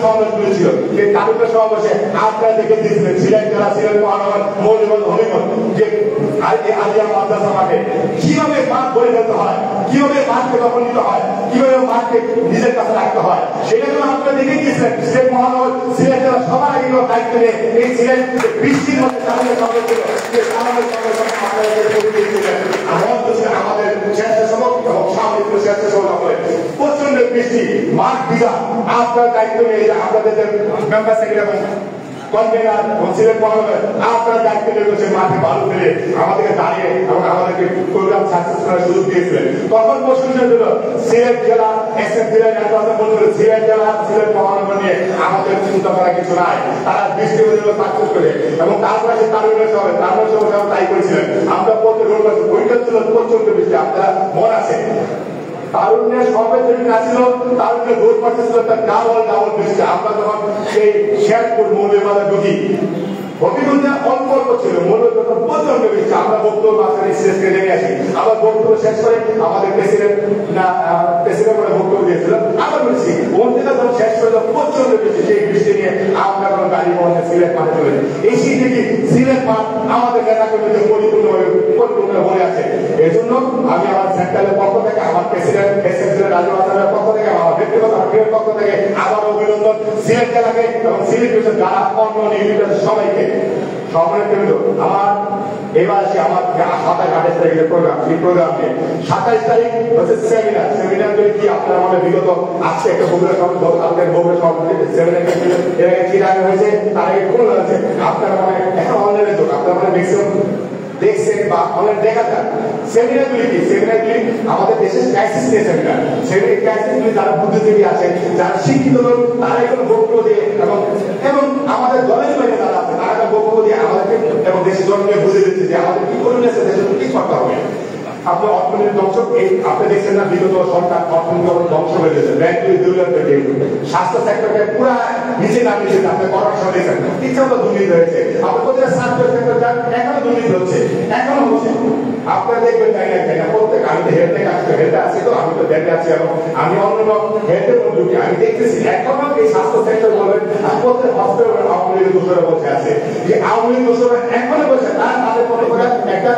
সমাবেশগুলো ছিল, সেই তালুকের সমাবেশে আপনারা দেখে দিয়েছিলেন সিলেট জেলা সিলেট মহানগর মৌলভীবাজার হবিগঞ্জ যে আলিয়া মাদ্রাসা মাঠে কিভাবে মাঠ গড়ে ফেলতে হয়, কিভাবে মাঠকে দখল নিতে হয়, কিভাবে মাঠকে নিজের কাছে রাখতে হয়, সেটা তো আপনারা দেখে দিয়েছিলেন। সিলেট মহানগর সিলেট জেলা সবার আগে দায়িত্ব নিয়ে এই সিলেট বৃষ্টির মধ্যে আমাদের স্বেচ্ছাসেবক এবং সামরিক স্বেচ্ছাসেবক করে প্রচন্ড বৃষ্টি মাঠ ভিজা আপনার দায়িত্ব নিয়ে আপনাদের মেম্বার সেক্রেটারি এবং কনভেনার এবং সিলেট মহানগর আপনার দায়িত্ব নিয়ে মাঠে বালু ফেলে আমাদেরকে দাঁড়িয়ে এবং আমাদেরকে প্রোগ্রাম সাকসেস করার সুযোগ দিয়েছিলেন। তখন প্রশংসা ছিল সিলেট জেলা এসএফ জেলা নির্বাচন বলছিল সিলেট জেলা সিলেট মহানগর নিয়ে আমাদের চিন্তা করা কিছু নাই, তারা বৃষ্টি সাকসেস করে এবং তারপরে সে তারুণ্যের সবাই তাই করেছিলেন। আমরা প্রতি রোড পরীক্ষা ছিল প্রচন্ড বৃষ্টি, আপনারা মন আছে তারুণ্যের সবের জন্য ছিল তারুণ্যের রোড পাচ্ছে ছিল তার ডাবল বৃষ্টি। আমরা যখন সেই শেরপুর মৌলভীবাজার ঢুকি হবিগঞ্জে অল্প ছিল মৌলভীবাজার প্রচন্ড বৃষ্টি। আমরা বক্তব্য মাঝখানে শেষ করে নেমে আসি, আবার বক্তব্য শেষ করে আমাদের প্রেসিডেন্ট করে বক্তব্য দিয়েছিল, আবার বলছি বন্ধুরা যখন শেষ করে প্রচন্ড বৃষ্টি, সেই বৃষ্টি নিয়ে আমরা কোনো গাড়ি বন্ধে সিলেট মাঠে চলে যাই। এই সেই থেকে সিলেট মাঠ আমাদের নেতা কর্মীদের পরিপূর্ণ হয়ে আছে। এই জন্য আমি আমার সেন্ট্রালের পক্ষ থেকে আমার প্রেসিডেন্ট রাজু আসামের পক্ষ থেকে আমার ব্যক্তিগত পক্ষ থেকে আবার অভিনন্দন সিলেট জেলাকে এবং সিলেট যারা অন্য নিয়োজিত সবাইকে সম্মানিত। আমার এবার আসি আমার 27-28 তারিখের প্রোগ্রাম, এই প্রোগ্রামে 27 তারিখ হচ্ছে সেমিনার কি আপনারা আমাদের বিগত আজকে একটা বগুড়া কালকের বগুড়া সেমিনার এর আগে চিরাং হয়েছে, তার আগে কোন হয়েছে আপনারা মানে এখন অনলাইনে যোগ আপনারা মানে ম্যাক্সিমাম দেখছেন বা অনলাইন দেখা যান। সেমিনারগুলি কি সেমিনারগুলি আমাদের দেশের ক্রাইসিস নিয়ে সেমিনার, সেই ক্রাইসিসগুলি যারা বুদ্ধিজীবী আছেন যারা শিক্ষিত লোক তারা এগুলো বক্তব্য দিয়ে এবং আমাদের দলের বাইরে যারা আছে তারা বক্তব্য দিয়ে আমাদেরকে এবং দেশের জনকে বুঝে দিচ্ছে যে আমাদের কি করণীয় আছে, দেশের কি করতে হবে। আপনার অর্থনীতির ধ্বংস আপনি দেখছেন না, বিগত সরকার অর্থনীতি ধ্বংস হয়ে গেছে, ব্যাংকগুলি স্বাস্থ্য সেক্টরকে পুরা নিচে নামিয়েছে, আপনি করাপশন দিয়েছেন, ইচ্ছা মতো দুর্নীতি হয়েছে। আপনার প্রতিটা স্বাস্থ্য সেক্টর এখনো দুর্নীতি হচ্ছে, এখনো হচ্ছে। আপনারা দেখবেন তাই না প্রত্যেক আমি তো হেলথে আছি, তো আমি তো দেখে আছি এবং আমি অন্য হেলথের মধ্যে ঢুকি, আমি দেখতেছি এখনো এই স্বাস্থ্য সেক্টর বলবেন প্রত্যেক হসপিটাল আওয়ামী লীগের দোষরা বসে আছে, যে আওয়ামী লীগ দোষরা এখনো বসে তারা তাদের মনে করে একটা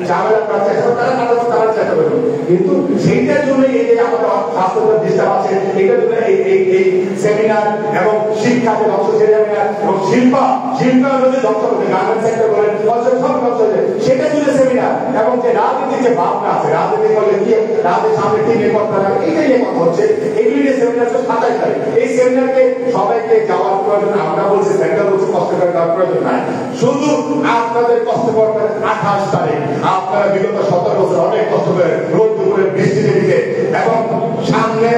ঝামেলা করার চেষ্টা করে, তারা চেষ্টা করবে। কিন্তু সেইটার জন্য এই যে আমাদের স্বাস্থ্য ডিস্টার্ব আছে, এইটার জন্য এই সেমিনার এবং শিক্ষাকে ধ্বংস সেমিনার এবং শিল্প যদি ধ্বংস করছে, গার্মেন্টস সেক্টর বলেন সব ধ্বংস হয়েছে, সেটা জন্য সেমিনার এবং যে রাজনীতির যে ভাবনা আছে, রাজনীতি করলে কি রাজনীতির সামনে কি নিয়ে কথা হবে, এইটাই নিয়ে কথা হচ্ছে। এগুলি নিয়ে সেমিনার 27 তারিখ। এই সেমিনারকে সবাইকে যাওয়ার প্রয়োজন, আমরা বলছি সেন্ট্রাল বলছি কষ্ট করে যাওয়ার প্রয়োজন নাই, শুধু আপনাদের কষ্ট করবেন। 28 তারিখ আপনারা বিগত 17 বছর অনেক কষ্ট করে রোদ দুপুরে বৃষ্টিতে দিকে এবং সামনে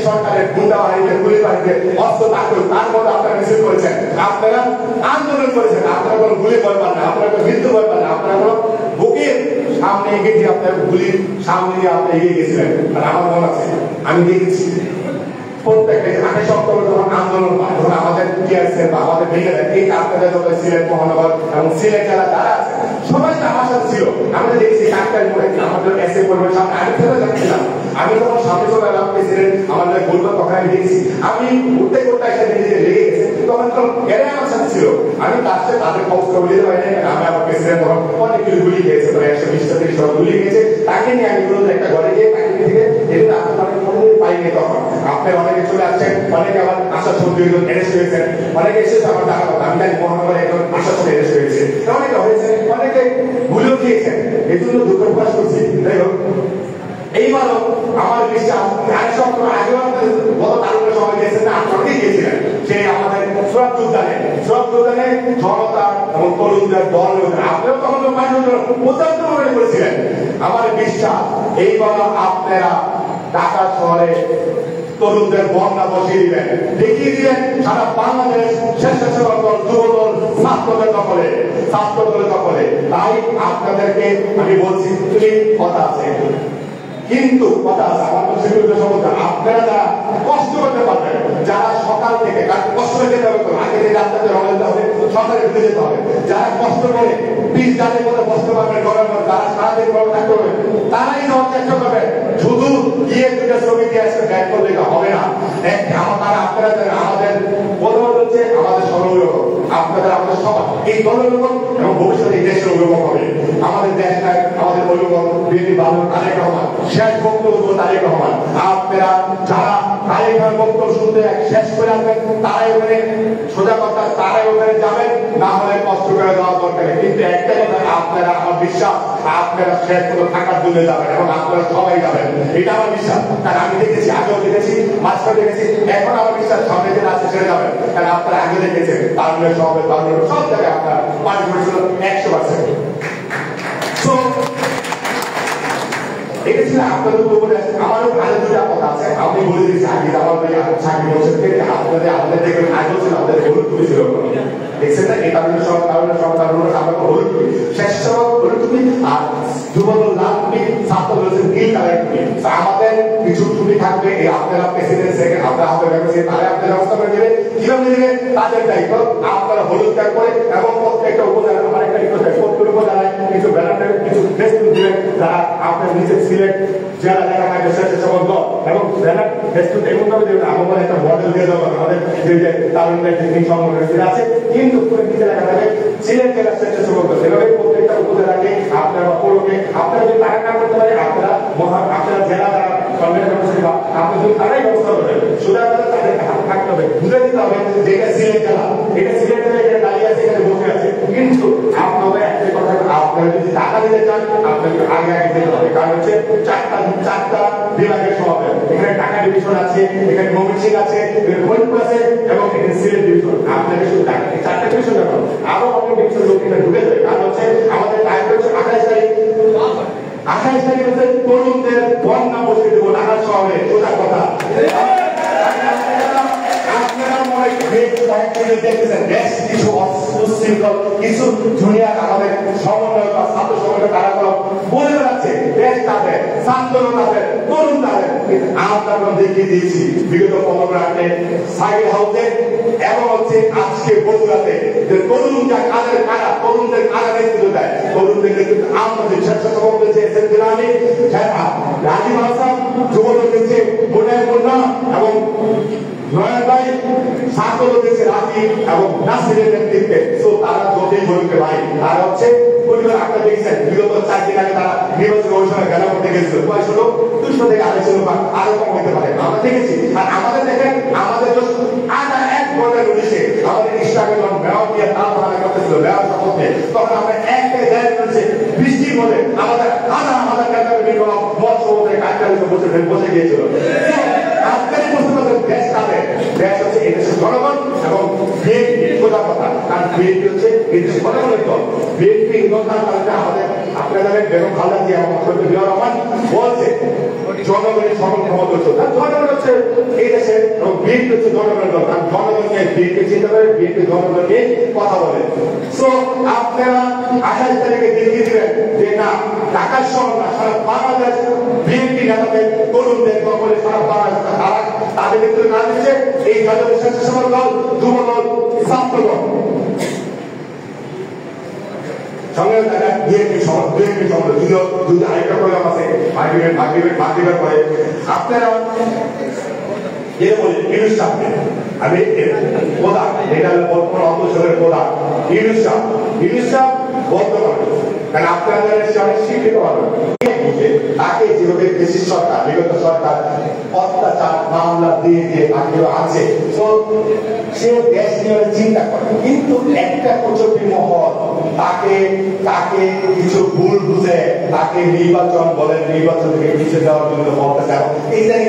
সরকারের গুন্ডা বাহিনীতে গুলি বাহিনীতে অস্ত্র থাকলেও তার মধ্যে আপনারা মিছিল করেছেন, আপনারা আন্দোলন করেছেন, আপনারা কোনো গুলি ভয় পান না, আপনারা কোনো মৃত্যু ভয় পান না, আপনারা কোনো বুকের সামনে এগিয়ে দিয়ে আপনার গুলির সামনে দিয়ে আপনি এগিয়ে গেছিলেন। আর আমার মনে আছে আমি দেখেছি প্রত্যেকটা 28 অক্টোবর যখন আন্দোলন হয় তখন আমাদের টিআরসি বা আমাদের ভেঙে দেয়, এই আপনাদের যত সিলেট মহানগর এবং সিলেট জেলা যারা আছে সবাই তো আমার সাথে ছিল। আমরা দেখছি কাকটাই মোড়ে আমাদের এসে করবেন সামনে আমি ফেলে যাচ্ছিলাম, আমি তখন সামনে চলে এলাম প্রেসিডেন্ট আমাদের গোলবার তখন আমি দেখছি, আমি ঘুরতে ঘুরতে এসে নিজে লেগে গেছে, তখন গেলে আমার সাথে ছিল। আমি তার সাথে তাদের খবর বলে পারি না, আমি আমার প্রেসিডেন্ট তখন অনেকগুলো গুলি খেয়েছে, প্রায় 120-130 গুলি খেয়েছে, তাকে নিয়ে আমি কোনো একটা ঘরে গিয়ে তাকে থেকে এগুলো আপনার পাইনি। তখন আপনার অনেকে চলে আসছেন, অনেকে আমার আশা ছবি অ্যারেস্ট হয়েছেন, অনেকে এসেছে আমার টাকা কথা আমি জানি মহানগরে একজন আশা ছবি অ্যারেস্ট হয়েছে, অনেকে হয়েছে, অনেকে ভুলেও খেয়েছেন, এই জন্য দুঃখ প্রকাশ করছি। যাই হোক এইবারও আমার বিশ্বাস আগেও গত তারুণ্যের সময় গিয়েছেন না, আপনাকে গিয়েছিলেন সেই আমাদের সুরাত উদ্যানে জনতা এবং তরুণদের দল আপনিও তখন পর্যাপ্ত মনে করেছিলেন। আমার বিশ্বাস এইবার আপনারা ঢাকা শহরে তরুণদের বন্যা বসিয়ে দিবেন, দেখিয়ে দিবেন সারা বাংলাদেশ স্বেচ্ছাসেবক দল, যুবদল, ছাত্রদের দখলে। তাই আপনাদেরকে আমি বলছি কথা আছে, কিন্তু কথা আছে আমার সিকিউরিটি সমস্যা, আপনারা যারা কষ্ট করতে পারবেন, যারা সকাল থেকে কষ্ট করে যেতে হবে, আগে থেকে রাস্তাতে রওনা দিতে হবে, সকালে ঢুকে যেতে হবে, যারা কষ্ট করে 20 জানের মধ্যে বসতে পারবেন, যারা সারাদিন ভাবে থাকতে হবে, তারাই যাওয়ার চেষ্টা করবেন। শুধু গিয়ে দুটো ছবি দিয়ে আসলে ব্যাক করলে হবে না। আপনারা আমাদের দলের লোক এবং ভবিষ্যতে এই দেশের অভিভাবক হবে। আমাদের দেশ আমাদের অভিভাবক বিএনপি বাবু তারেক রহমান, শেষ বক্তব্য তারেক রহমান। আপনারা যারা তারেক রহমান বক্তব্য শুনতে শেষ করে আসবেন তারাই ওখানে সোজা কথা, তারাই ওখানে যাবেন, না হলে কষ্ট করে দেওয়া দরকার। কিন্তু একটা কথা, আপনারা, আমার বিশ্বাস আপনারা শেষ করে থাকার জন্য যাবেন এবং আপনারা সবাই যাবেন, এটা আমার বিশ্বাস। কারণ আমি দেখেছি, আগেও দেখেছি, মাঝখানে দেখেছি, এখন আমার বিশ্বাস সামনে দিন আছে ছেড়ে যাবেন। কারণ আপনারা আগে দেখেছেন তারুণ্যের সমাবেশ, তারুণ্যের সব জায়গায় আপনার পার্টি করেছিল 100%। এটা ছিল আপনাদের উপরে। আমারও আরো দুটা কথা আছে, আপনি বলে দিয়েছি আগে আমার চাকরি বলছেন আপনাদের দেখবেন আগেও ছিল, আমাদের হলুদ টুপি ছিল, দেখছেন না? এই কারণে সব আমরা হলুদ টুপি, শেষ সময় হলুদ টুপি, আর যুবদল লাল টুপি, ছাত্র বলছেন নীল কালার টুপি। আমাদের কিছু টুপি থাকবে, এই আপনারা প্রেসিডেন্ট সেকেন্ড আপনারা হাতে রেখেছেন, তারা আপনার ব্যবস্থা করে দেবে, কিভাবে দেবে তাদের দায়িত্ব। আপনারা হলুদ ট্যাগ করে এবং প্রত্যেকটা উপজেলা, আমার একটা প্রত্যেক উপজেলায় কিছু ব্যানার, কিছু ফেস দিবেন, যারা আপনার নিচে সিলেট জেলা লেখা থাকবে স্বেচ্ছাসেবক দল, এবং ব্যানার ফেস এমন ভাবে দেবেন আমার একটা মডেল দিয়ে দেবো, আমাদের যে তারুণ্যের যে সংগঠন আছে, কিন্তু নিচে লেখা থাকবে সিলেট জেলা স্বেচ্ছাসেবক দল। এভাবে প্রত্যেকটা উপজেলাকে আপনারা বা পৌরকে আপনারা যদি টাকা না করতে পারে, আপনারা আপনারা জেলা যারা সরকারের ব্যবস্থা আপনি যদি তারাই ব্যবস্থা করবেন, সোজা করে তাদেরকে হাতে থাকতে হবে, বুঝে দিতে হবে যে এটা সিলেট জেলা, এটা সিলেট জেলা, এখানে দাঁড়িয়ে আছে, এখানে বসে আছে। কিন্তু আপনাদের একটা কথা, আপনারা যদি টাকা দিতে চান আপনাকে আগে আগে দিতে হবে। কারণ হচ্ছে চারটা বিভাগের সমাবেশ, এখানে ঢাকা ডিভিশন আছে, এখানে ময়মনসিংহ আছে, এখানে ফরিদপুর আছে এবং এখানে সিলেট ডিভিশন। আপনাকে শুধু চারটা ডিভিশন দেখানো, আরো অনেক ডিভিশন লোক এখানে ঢুকে যায়। কারণ হচ্ছে আমাদের টাইম হচ্ছে 28 তারিখ, 28 তারিখ হচ্ছে তরুণদের বন্যা বসে দেবো ঢাকা শহরে, সোজা কথা। দেখতেছেন বেশ কিছু উচ্ছৃঙ্খল কিছু জুনিয়র আমাদের সমন্বয় বা ছাত্র সমন্বয় কার্যক্রম বলে বেড়াচ্ছে, দেশ তাদের, ছাত্র তাদের, তরুণ তাদের। আমরা দেখিয়ে দিয়েছি বিগত 15 রাতে সাইড হাউসে এবং হচ্ছে আজকে বগুড়াতে যে তরুণরা কাদের কারা, তরুণদের কারা নেতৃত্ব দেয়, তরুণদের নেতৃত্ব আমাদের স্বেচ্ছাসেবক দিয়েছে এস এম দিলানি, রাজীব হাসান, যুবদল দিচ্ছে মুন্নায় মুন্না এবং নয়ন ভাই, ছাত্র দিয়েছে রাজীব এবং নাসিরের নেতৃত্বে। তারা যতই বলতে ভাই, তারা হচ্ছে পরিবার আপনারা দেখছেন বিগত 4 দিন আগে তারা নির্বাচন কমিশনে গেলা করতে গেছিল, বয়স হলো 200 থেকে 250 বা আরো কম হতে পারে, আমরা দেখেছি। আর আমাদের দেখেন, আমাদের আধা 1 ঘন্টার নোটিশে আমাদের ইস্টাকে যখন মেয়র দিয়ে তারা করতেছিল মেয়র শপথে, তখন আমরা 1 থেকে 1.5 নোটিশে বৃষ্টির মধ্যে আমাদের হাজার টাকার বিনিময়ে মৎস্য সমুদ্রে কাজকালে বসে গিয়েছিল। আপনারা বুঝতে পারছেন দেশ তাদের, দেশ হচ্ছে এই দেশের জনগণ এবং বিএনপি, সোজা কথা। কারণ বিএনপি হচ্ছে এই দেশের জনগণের দল। বিএনপি আমাদের আপনারা বেগম খালেদা জিয়া এবং জিয়া রহমান বলছে জনগণের সকল ক্ষমতা হচ্ছে, জনগণ হচ্ছে এই দেশের এবং বিএনপি হচ্ছে জনগণের দল। কারণ জনগণকে বিএনপি চিন্তা করে, বিএনপি জনগণকে কথা বলে। আপনারা 28 তারিখে দেখিয়ে দিবেন যে না, ঢাকার শহর না, সারা বাংলাদেশ বিএনপি নেতাদের, তরুণদের দখলে সারা বাংলাদেশ তাদের নেতৃত্বে কাজ দিচ্ছে এই জাতীয় স্বেচ্ছাসেবক দল, যুবদল, ছাত্রদল। সঙ্গে বিএনপি যদি আরেকটা প্রোগ্রাম আছে মাগরিবের পরে আপনারা আমি প্রধান, এটা হলো বর্তমান অন্তঃসরের প্রধান ইউনুস বলতে পারবে, কারণ আপনাদের অনেক শিক্ষিত পারবেন। তাকে যেভাবে দেশের সরকার, বিগত সরকার অত্যাচার মামলা দিয়ে তাকে আছে, সে দেশ নিয়ে চিন্তা করে, কিন্তু একটা প্রচুর মহল তাকে কিছু ভুল বুঝে তাকে নির্বাচন বলেন, নির্বাচন থেকে পিছিয়ে দেওয়ার জন্য বলতেছে। এই জানি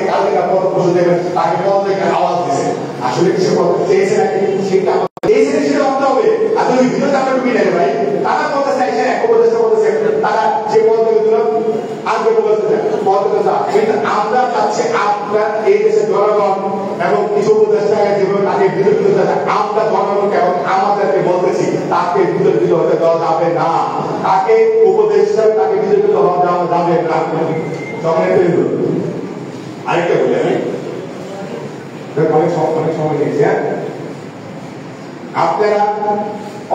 কালকে পদ বসে দেবেন, তাকে পদ থেকে আওয়াজ দিচ্ছে। আসলে কিছু পদ চেয়েছে নাকি সেটা এই জিনিস সেটা ভাবতে হবে। আসলে ওই ভিডিওতে আমরা ঢুকি নেই ভাই, তারা বলতে চাইছে এক উপদেষ্টা বলতেছে তারা যে পদ দিল আগে বলতেছে পদ দিতে, কিন্তু আমরা চাচ্ছি আপনার এই দেশের জনগণ এবং কিছু উপদেষ্টাকে যেভাবে তাকে বিরোধী করতে চায়, আমরা জনগণকে এবং আমাদেরকে বলতেছি তাকে বিরোধী হতে দেওয়া যাবে না, তাকে উপদেষ্টা তাকে বিরোধী হওয়া দেওয়া যাবে না। আরেকটা বলি আমি, অনেক সময় নিয়েছি, আপনারা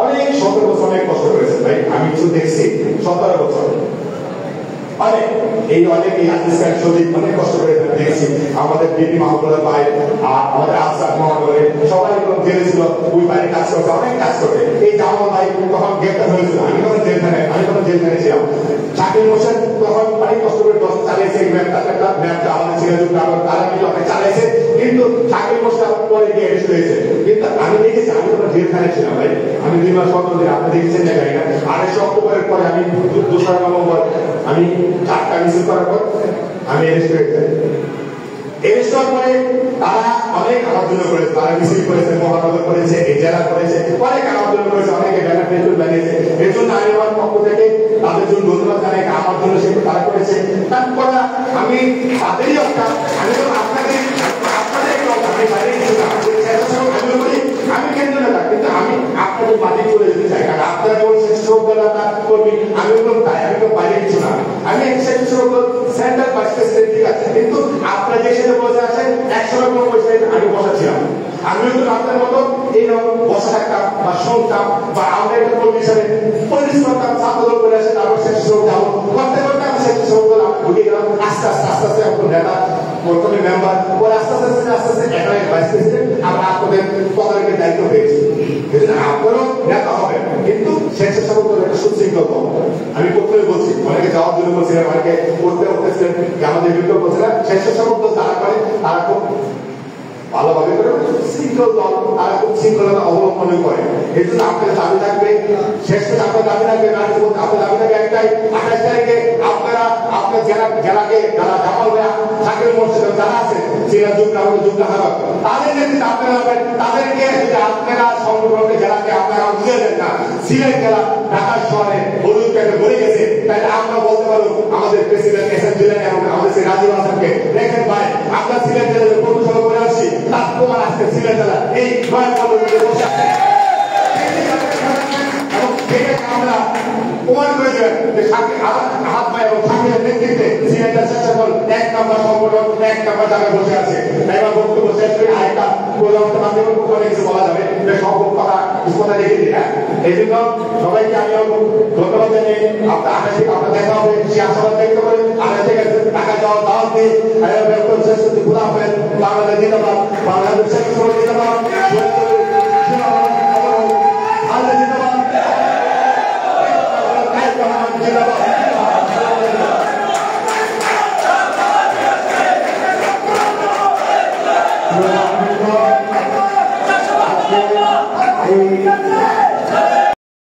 অনেক 17 বছর অনেক কষ্ট করেছেন ভাই, আমি কিছু দেখছি 17 বছর অনেক অনেক কষ্ট করে দেখেছি। আমাদের বিপি মাহবুবুল্লাহ ভাই আর আমাদের আফসার মহানগরে সবাই জেলে ছিল, ওই বাইরে কাজ করছে, অনেক কাজ করে। এই জামাল শাকিল হোসেন তখন অনেক কষ্ট করে দশ চালিয়েছে এই ম্যাপটা আমাদের সিরাজুল কারণ তারা কিন্তু অনেক চালাইছে, কিন্তু শাকিল হোসেন পরে গিয়ে এসে হয়েছে। কিন্তু আমি দেখেছি, আমি তো জেলখানে ছিলাম ভাই, আমি 2 মাস 15 দিন, আপনি দেখেছেন না জানি না। 28 অক্টোবরের পরে আমি 2 নভেম্বর আমি 4টা মিছিল করার পর আমি এরেস্ট হয়েছি। এরেস্ট হওয়ার পরে তারা অনেক আমার জন্য করেছে, তারা মিছিল করেছে, মহানগর করেছে, এই জেলা করেছে, অনেক আমার জন্য করেছে, অনেকে ব্যানার পেন্টুল বানিয়েছে। এর জন্য আমি আমার পক্ষ থেকে তাদের জন্য ধন্যবাদ জানাই, আমার জন্য সেগুলো তারা করেছে। তারপর আমি তাদেরই অর্থাৎ আমি তো আপনাদের আমি বাইরে আমি বলি আমি কেন্দ্র নেতা, কিন্তু আমি আপনাদের বাড়ি করে যেতে চাই, কারণ আপনারা কোন স্বেচ্ছাসেবকতা কর্মী, আমি বললাম তাই, আমি তো বাইরে কিছু না, আমি এক স্বেচ্ছাসেবক সেন্টার ভাইস প্রেসিডেন্ট, ঠিক আছে, কিন্তু আপনারা যে সাথে বসে আছেন 100 রকম বসে আমি বসাছিলাম, আমিও তো আপনার মতো এইরকম বসে থাকতাম বা শুনতাম, বা আমরা একটা কর্মী হিসাবে পরিবেশ করতাম, ছাত্রদল করে আসে, তারপর স্বেচ্ছাসেবক যাবো করতে করতে আমি স্বেচ্ছাসেবক দল আমি ঢুকে গেলাম, আস্তে আস্তে আস্তে আস্তে এখন নেতা, প্রথমে মেম্বার, পরে আস্তে আস্তে আস্তে আস্তে একাই ভাইস প্রেসিডেন্ট, আমরা আপনাদের তদারকির দায়িত্ব পেয়েছি। আপনারও নেতা হবেন, কিন্তু স্বেচ্ছাসেবক দল একটা সুশৃঙ্খল দল। আমি প্রথমে বলছি, অনেকে যাওয়ার জন্য বলছিলেন, অনেকে পড়তে উঠতেছিলেন, আমাদের বিরুদ্ধে বলছিলেন, স্বেচ্ছাসেবক দল যারা করে তারা খুব ভালোভাবে করে শৃঙ্খল দল, তারা খুব শৃঙ্খলতা অবলম্বন করে। এই জন্য আপনার দাবি থাকবে, শেষ থেকে আপনার দাবি থাকবে, আপনার দাবি থাকবে একটাই, 28 তারিখে আপনারা আপনার জেলাকে যারা জামাল ভাইয়া শাকিল মোর্শেদ যারা আছে সিরাজুল কারণ যুক্ত হারাক তাদের নেতৃত্বে আপনারা হবেন, তাদেরকে যদি আপনারা সংগঠনকে জেলাকে আপনারা বুঝে দেন না, সিলেট জেলা ঢাকা শহরে হলুদ প্যান্টে ভরে গেছে, তাহলে আমরা বলতে পারবো আমাদের প্রেসিডেন্ট এস এম জিলানি এবং আমাদের সেই রাজীব হাসানকে, দেখেন ভাই আমরা সিলেট জেলার প্রদূষণ করে আসছি, তার প্রমাণ আজকে সিলেট জেলা এই নয়াপল্টনে বসে আছে। এবং সেটাকে আমরা প্রমাণ করে দেবেন যে হাত ভাই এবং শাকিলের নেতৃত্বে সিলেটের স্বেচ্ছাসেবক 1 নম্বর সংগঠন 1 নম্বর জায়গায় বসে আছে। তাই আমার বক্তব্য শেষ করে আরেকটা প্রোগ্রামটা মাধ্যমে অনেক কিছু বলা যাবে, সব কথা রেখে দিই। হ্যাঁ, এই জন্য সবাইকে আমি ধন্যবাদ জানিয়ে আপনার দেখা হবে সে আশাবাদ ব্যক্ত করে আমরা থেকে টাকা যাওয়ার দাওয়াত দিই। বাংলাদেশ জিন্দাবাদ, বাংলাদেশ জিন্দাবাদ, জিন্দাবাদ।